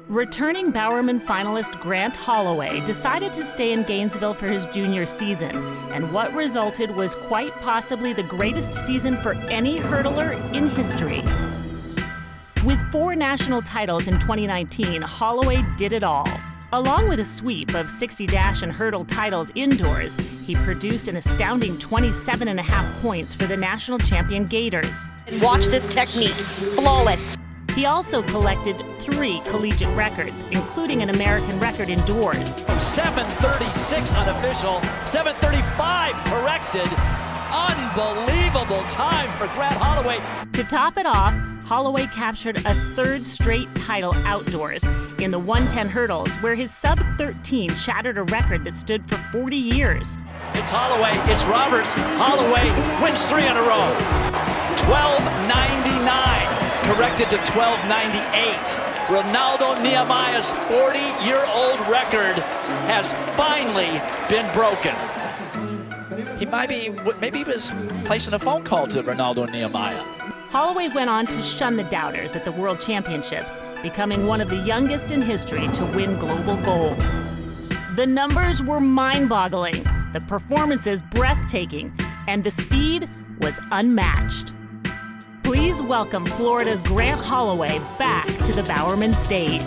Returning Bowerman finalist Grant Holloway decided to stay in Gainesville for his junior season, and what resulted was quite possibly the greatest season for any hurdler in history. With 4 national titles in 2019, Holloway did it all. Along with a sweep of 60 dash and hurdle titles indoors, he produced an astounding 27.5 points for the national champion Gators. Watch this technique, flawless. He also collected 3 collegiate records, including an American record indoors. 7:36 unofficial, 7:35 corrected. Unbelievable time for Grant Holloway. To top it off, Holloway captured a 3rd straight title outdoors in the 110 hurdles, where his sub-13 shattered a record that stood for 40 years. It's Holloway, it's Roberts. Holloway wins 3 in a row. 12:99. Corrected to 12:98. Ronaldo Nehemiah's 40-year-old record has finally been broken. Maybe he was placing a phone call to Ronaldo Nehemiah. Holloway went on to shun the doubters at the World Championships, becoming one of the youngest in history to win global gold. The numbers were mind-boggling, the performances breathtaking, and the speed was unmatched. Please welcome Florida's Grant Holloway back to the Bowerman stage.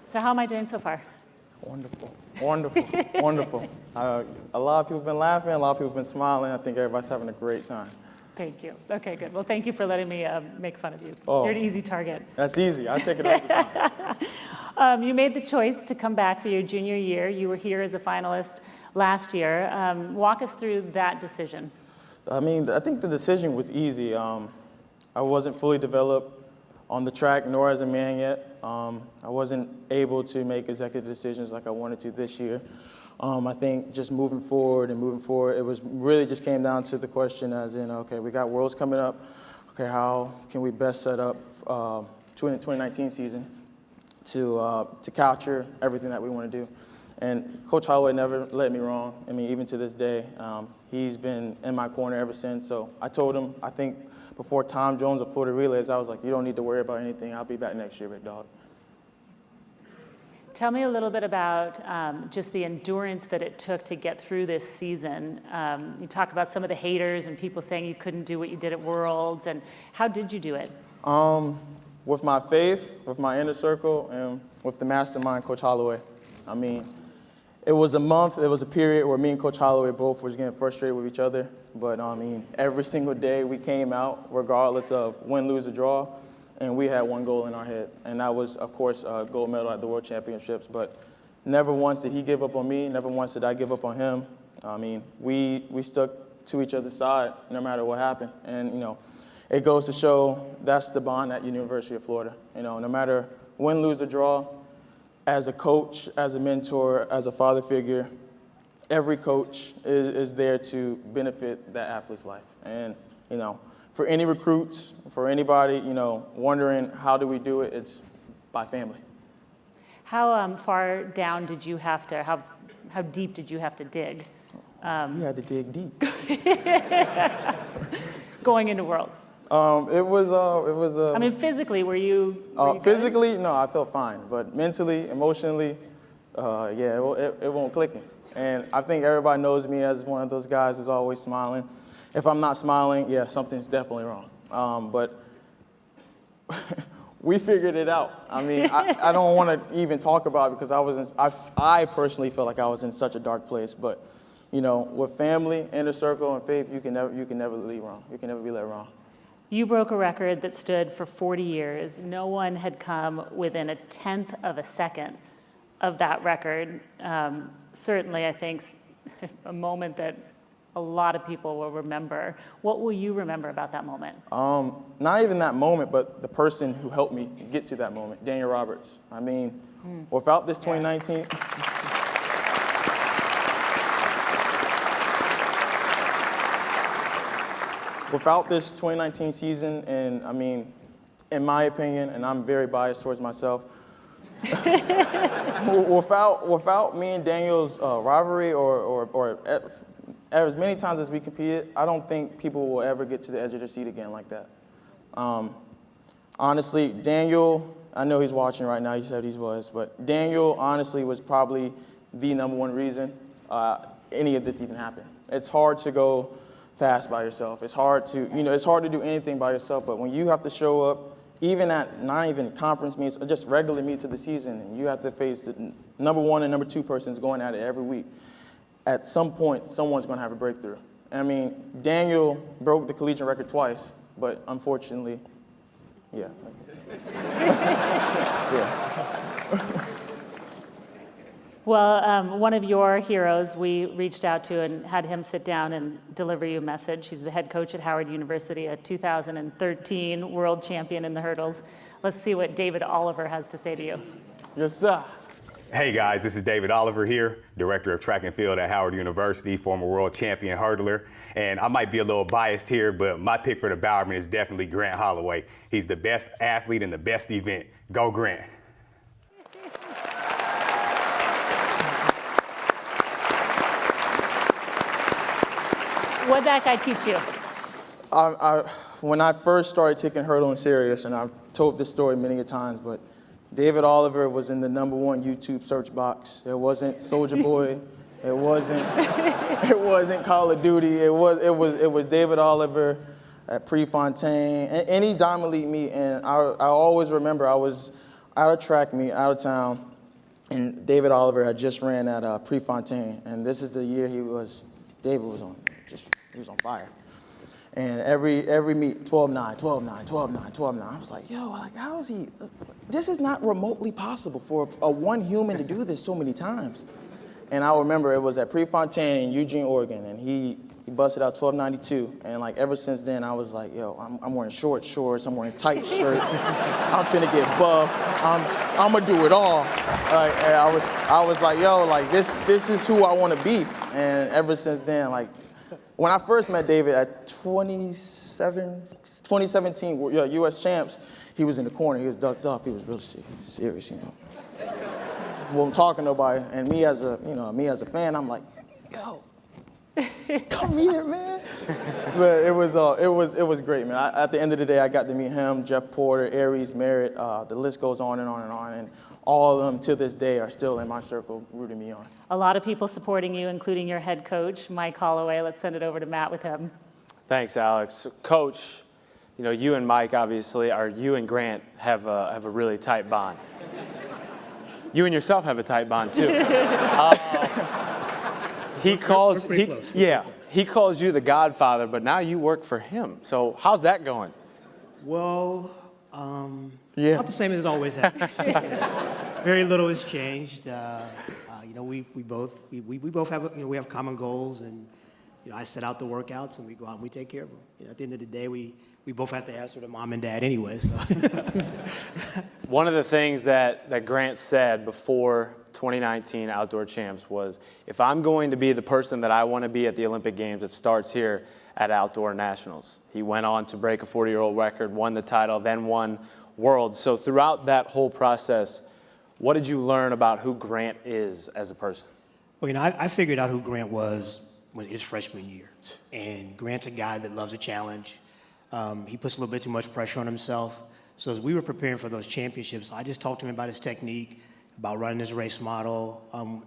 So how am I doing so far? Wonderful, wonderful, wonderful. A lot of people have been laughing, a lot of people have been smiling. I think everybody's having a great time. Thank you. Okay, good. Well, thank you for letting me make fun of you. Oh. You're an easy target. That's easy. I take it all the time. You made the choice to come back for your junior year. You were here as a finalist last year. Walk us through that decision. I think the decision was easy. I wasn't fully developed on the track, nor as a man yet. I wasn't able to make executive decisions like I wanted to this year. I think just moving forward, it was really just came down to the question as in, okay, we got Worlds coming up. Okay, how can we best set up 2019 season to capture everything that we want to do? And Coach Holloway never led me wrong. Even to this day, he's been in my corner ever since. So I told him, I think before Tom Jones of Florida Relays, I was like, you don't need to worry about anything. I'll be back next year, big dog. Tell me a little bit about just the endurance that it took to get through this season. You talk about some of the haters and people saying you couldn't do what you did at Worlds, and how did you do it? With my faith, with my inner circle, and with the mastermind, Coach Holloway. It was a month, it was a period where me and Coach Holloway both was getting frustrated with each other. But every single day we came out, regardless of win, lose, or draw, and we had one goal in our head. And that was, of course, a gold medal at the World Championships. But never once did he give up on me, never once did I give up on him. We stuck to each other's side no matter what happened. And, it goes to show that's the bond at University of Florida. No matter win, lose, or draw, as a coach, as a mentor, as a father figure, every coach is there to benefit that athlete's life. And, for any recruits, for anybody, wondering how do we do it, it's by family. How far down did you have to, how deep did you have to dig? We had to dig deep. Going into Worlds? It was. Physically, were you physically, no, I felt fine. But mentally, emotionally, it won't clicking. And I think everybody knows me as one of those guys that's always smiling. If I'm not smiling, yeah, something's definitely wrong. But we figured it out. I don't want to even talk about it because I personally felt like I was in such a dark place. But, with family, inner circle, and faith, you can never leave wrong. You can never be led wrong. You broke a record that stood for 40 years. No one had come within a tenth of a second of that record. Certainly, I think, a moment that a lot of people will remember. What will you remember about that moment? Not even that moment, but the person who helped me get to that moment, Daniel Roberts. Without this 2019... Without this 2019 season, and in my opinion, and I'm very biased towards myself, without me and Daniel's rivalry or as many times as we competed, I don't think people will ever get to the edge of their seat again like that. Honestly, Daniel, I know he's watching right now, he said he was, but Daniel honestly was probably the #1 reason any of this even happened. It's hard to go fast by yourself. It's hard to, it's hard to do anything by yourself, but when you have to show up, even at not even conference meets, or just regular meets of the season, and you have to face the #1 and #2 persons going at it every week, at some point, someone's going to have a breakthrough. I mean, Daniel broke the collegiate record twice, but unfortunately, yeah. Yeah. Well, one of your heroes we reached out to and had him sit down and deliver you a message. He's the head coach at Howard University, a 2013 world champion in the hurdles. Let's see what David Oliver has to say to you. Yes, sir. Hey guys, this is David Oliver here, Director of Track and Field at Howard University, former world champion hurdler. And I might be a little biased here, but my pick for the Bowerman is definitely Grant Holloway. He's the best athlete in the best event. Go Grant. What'd that guy teach you? When I first started taking hurdling serious, and I've told this story many a times, but David Oliver was in the #1 YouTube search box. It wasn't Soulja Boy. It wasn't Call of Duty. It was David Oliver at Prefontaine, any Diamond League meet. And I always remember I was at a track meet out of town, and David Oliver had just ran at Prefontaine, and this is the year David was on. He was on fire. And every meet, 12-9, 12-9, 12-9, 12-9. I was like, yo, like, how is he? This is not remotely possible for a one human to do this so many times. And I remember it was at Prefontaine, Eugene, Oregon, and he busted out 12.92. And like ever since then, I was like, yo, I'm wearing short shorts, I'm wearing tight shirts, I'm finna get buff, I'm gonna do it all. And I was like, yo, like this is who I want to be. And ever since then, like, when I first met David at 2017 U.S. champs, he was in the corner. He was ducked up. He was real serious, Wasn't talking to nobody. And me as a fan, I'm like, yo, come here, man. But it was great, man. At the end of the day, I got to meet him, Jeff Porter, Aries, Merritt. The list goes on and on and on. And all of them to this day are still in my circle, rooting me on. A lot of people supporting you, including your head coach, Mike Holloway. Let's send it over to Matt with him. Thanks, Alex. Coach, you and Mike, obviously, you and Grant have a really tight bond. You and yourself have a tight bond, too. He calls you the Godfather, but now you work for him. So how's that going? Well, not the same as it always has. Very little has changed. We both have we have common goals, and I set out the workouts, and we go out and we take care of them. At the end of the day, we both have to answer to mom and dad anyway. So. One of the things that Grant said before 2019 Outdoor Champs was, if I'm going to be the person that I want to be at the Olympic Games, it starts here at Outdoor Nationals. He went on to break a 40-year-old record, won the title, then won Worlds. So throughout that whole process, what did you learn about who Grant is as a person? Well, I figured out who Grant was when his freshman year. And Grant's a guy that loves a challenge. He puts a little bit too much pressure on himself. So as we were preparing for those championships, I just talked to him about his technique, about running his race model.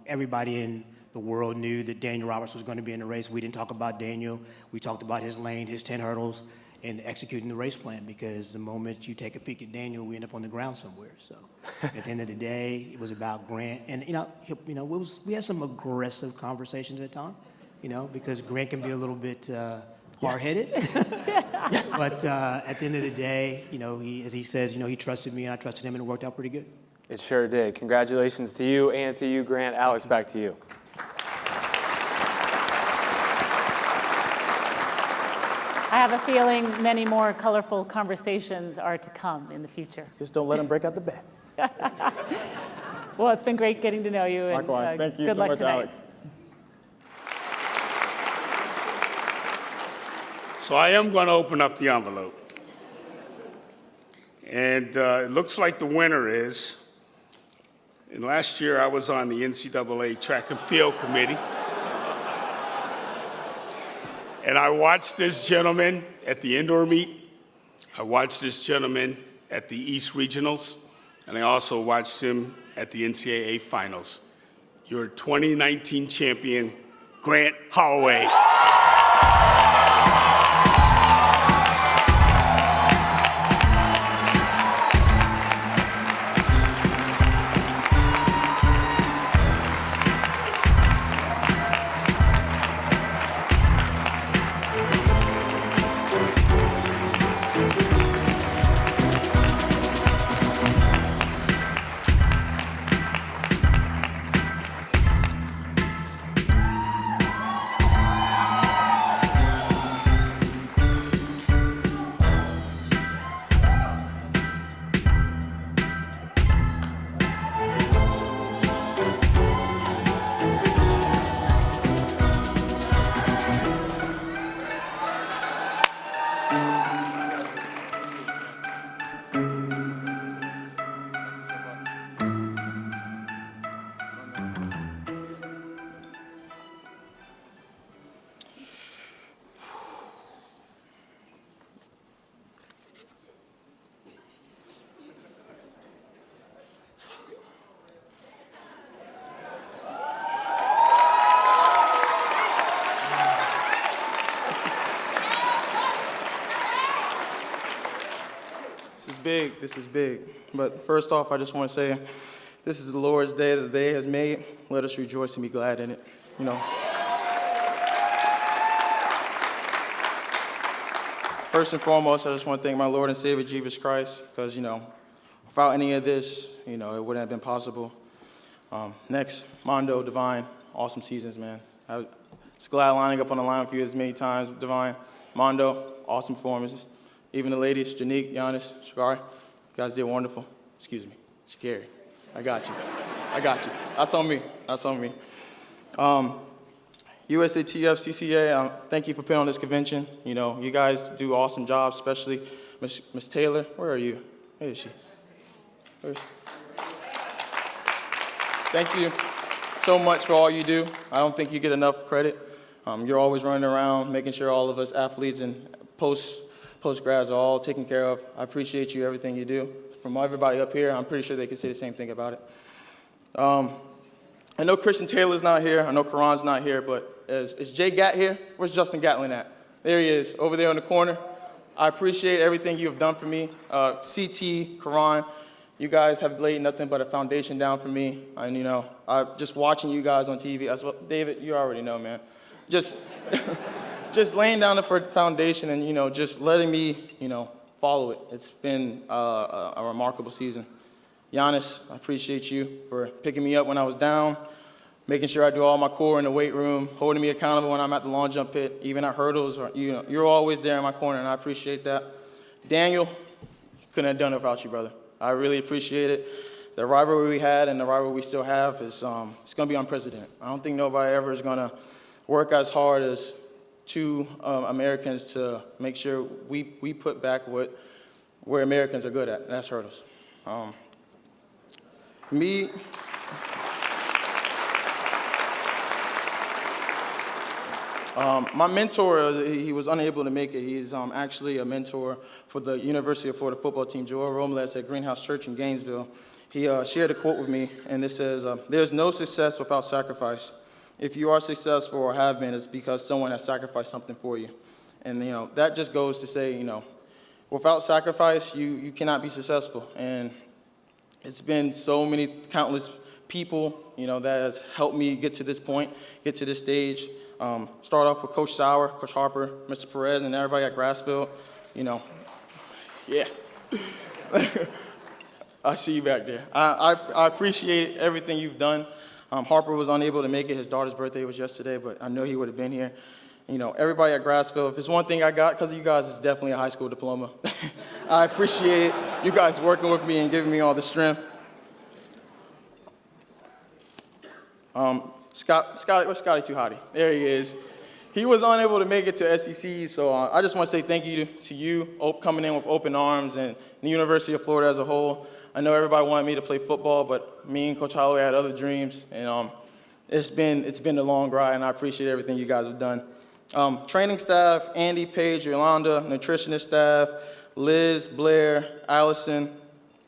Everybody in the world knew that Daniel Roberts was going to be in the race. We didn't talk about Daniel. We talked about his lane, his 10 hurdles, and executing the race plan, because the moment you take a peek at Daniel, we end up on the ground somewhere. So at the end of the day, it was about Grant. And, we had some aggressive conversations at times, because Grant can be a little bit hard-headed. But at the end of the day, as he says, he trusted me and I trusted him, and it worked out pretty good. It sure did. Congratulations to you and to you, Grant. Alex, back to you. I have a feeling many more colorful conversations are to come in the future. Just don't let him break out the bat. Well, it's been great getting to know you. Likewise. And, Thank you good so luck much, tonight. Alex. So I am going to open up the envelope. And it looks like the winner is, and last year I was on the NCAA Track and Field Committee. And I watched this gentleman at the indoor meet. I watched this gentleman at the East Regionals. And I also watched him at the NCAA Finals. Your 2019 champion, Grant Holloway. This is big. But first off, I just want to say, this is the Lord's day that the day has made. Let us rejoice and be glad in it. You know. First and foremost, I just want to thank my Lord and Savior, Jesus Christ, because, you know, without any of this, you know, it wouldn't have been possible. Next, Mondo, Divine, awesome seasons, man. I was glad lining up on the line with you as many times, Divine. Mondo, awesome performances. Even the ladies, Janique, Giannis, Shakari, you guys did wonderful. Excuse me, Shakari, I got you. I got you. That's on me. That's on me. USATF, CCA, thank you for putting on this convention. You know, you guys do awesome jobs, especially Miss Taylor. Where are you? Where is she? Where is she? Thank you so much for all you do. I don't think you get enough credit. You're always running around, making sure all of us athletes and post-grads are all taken care of. I appreciate you, everything you do. From everybody up here, I'm pretty sure they can say the same thing about it. I know Christian Taylor's not here. I know Karan's not here, but is Jay Gatt here? Where's Justin Gatlin at? There he is, over there in the corner. I appreciate everything you have done for me. CT, Karan, you guys have laid nothing but a foundation down for me. And, you know, just watching you guys on TV, as well, David, you already know, man. Just laying down the foundation and, you know, just letting me, you know, follow it. It's been a remarkable season. Giannis, I appreciate you for picking me up when I was down, making sure I do all my core in the weight room, holding me accountable when I'm at the long jump pit, even at hurdles. Or, you know, you're always there in my corner, and I appreciate that. Daniel, couldn't have done it without you, brother. I really appreciate it. The rivalry we had and the rivalry we still have is it's going to be unprecedented. I don't think nobody ever is going to work as hard as two Americans to make sure we put back where Americans are good at, and that's hurdles. My mentor, he was unable to make it. He's actually a mentor for the University of Florida football team, Joel Romelez at Greenhouse Church in Gainesville. He shared a quote with me, and it says, "There's no success without sacrifice. If you are successful or have been, it's because someone has sacrificed something for you." And, you know, that just goes to say, you know, without sacrifice, you cannot be successful. And it's been so many countless people, you know, that has helped me get to this point, get to this stage. Start off with Coach Sauer, Coach Harper, Mr. Perez, and everybody at Grassfield. You know, yeah. I see you back there. I appreciate everything you've done. Harper was unable to make it. His daughter's birthday was yesterday, but I know he would have been here. You know, everybody at Grassfield, if there's one thing I got because of you guys, it's definitely a high school diploma. I appreciate you guys working with me and giving me all the strength. Where's Scotty Tuhati? There he is. He was unable to make it to SEC, so I just want to say thank you to you coming in with open arms and the University of Florida as a whole. I know everybody wanted me to play football, but me and Coach Holloway had other dreams, and it's been a long ride, and I appreciate everything you guys have done. Training staff, Andy, Paige, Yolanda, nutritionist staff, Liz, Blair, Allison,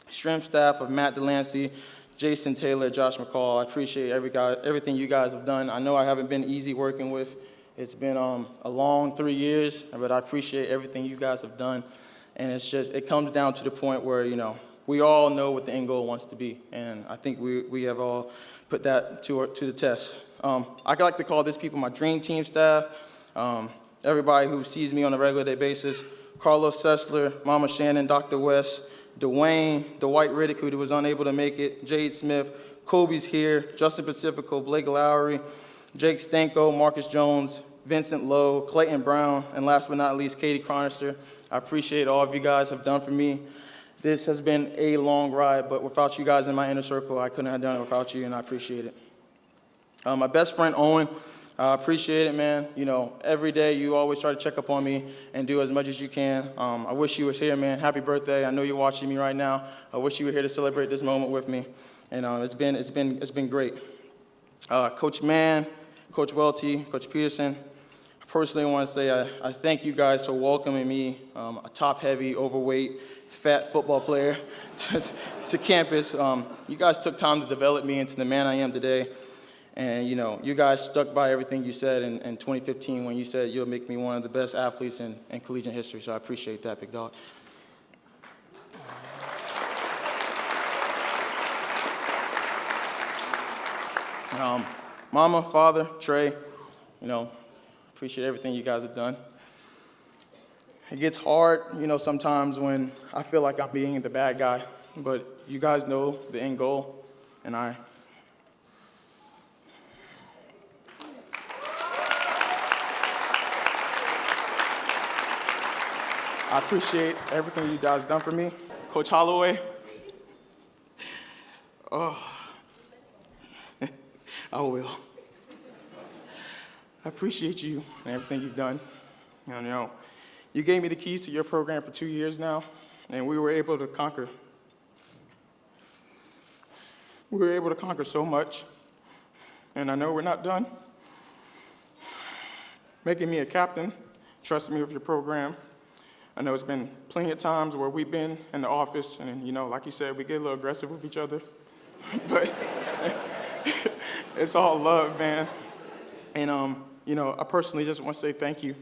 shrimp staff of Matt Delancey, Jason Taylor, Josh McCall. I appreciate everything you guys have done. I know I haven't been easy working with. It's been a long 3 years, but I appreciate everything you guys have done. And it comes down to the point where, we all know what the end goal wants to be. And I think we have all put that to the test. I like to call these people my dream team staff. Everybody who sees me on a regular day basis: Carlos Sessler, Mama Shannon, Dr. West, Dwayne, Dwight Riddick, who was unable to make it, Jade Smith, Kobe's here, Justin Pacifico, Blake Lowry, Jake Stanko, Marcus Jones, Vincent Lowe, Clayton Brown, and last but not least, Katie Chronister. I appreciate all of you guys have done for me. This has been a long ride, but without you guys in my inner circle, I couldn't have done it without you, and I appreciate it. My best friend, Owen, I appreciate it, man. Every day you always try to check up on me and do as much as you can. I wish you was here, man. Happy birthday. I know you're watching me right now. I wish you were here to celebrate this moment with me. And it's been great. Coach Mann, Coach Welty, Coach Peterson, I personally want to say I thank you guys for welcoming me, a top-heavy, overweight, fat football player, to campus. You guys took time to develop me into the man I am today. And, you guys stuck by everything you said in 2015 when you said you'll make me one of the best athletes in collegiate history. So I appreciate that, big dog. Mama, Father, Trey, appreciate everything you guys have done. It gets hard, sometimes when I feel like I'm being the bad guy. But you guys know the end goal, and I appreciate everything you guys done for me. Coach Holloway, I will. I appreciate you and everything you've done. You gave me the keys to your program for 2 years now, and we were able to conquer. We were able to conquer so much, and I know we're not done. Making me a captain, trusting me with your program. I know it's been plenty of times where we've been in the office and, like you said, we get a little aggressive with each other. But it's all love, man. And, I personally just want to say thank you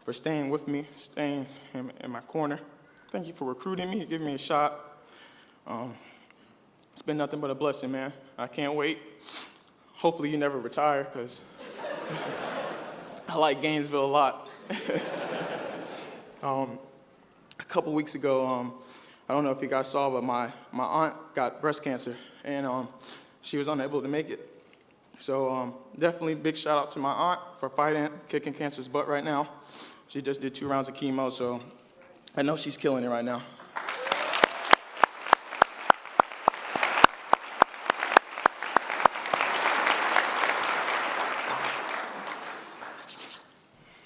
for staying with me, staying in my corner. Thank you for recruiting me, giving me a shot. It's been nothing but a blessing, man. I can't wait. Hopefully you never retire, because I like Gainesville a lot. A couple weeks ago, I don't know if you guys saw, but my aunt got breast cancer, and she was unable to make it. So definitely big shout out to my aunt for fighting, kicking cancer's butt right now. She just did 2 rounds of chemo, so I know she's killing it right now.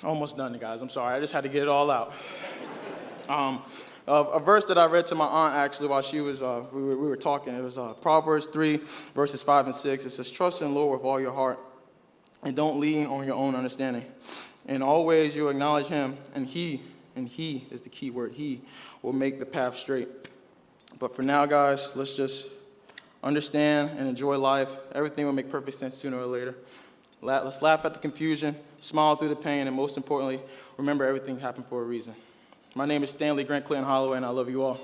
Almost done, guys. I'm sorry. I just had to get it all out. A verse that I read to my aunt, actually, while she was, we were talking, it was Proverbs 3, verses 5 and 6. It says, "Trust in the Lord with all your heart, and don't lean on your own understanding. In all ways you acknowledge him, and he is the key word, he will make the path straight." But for now, guys, let's just understand and enjoy life. Everything will make perfect sense sooner or later. Let's laugh at the confusion, smile through the pain, and most importantly, remember everything happened for a reason. My name is Stanley Grant Holloway, and I love you all.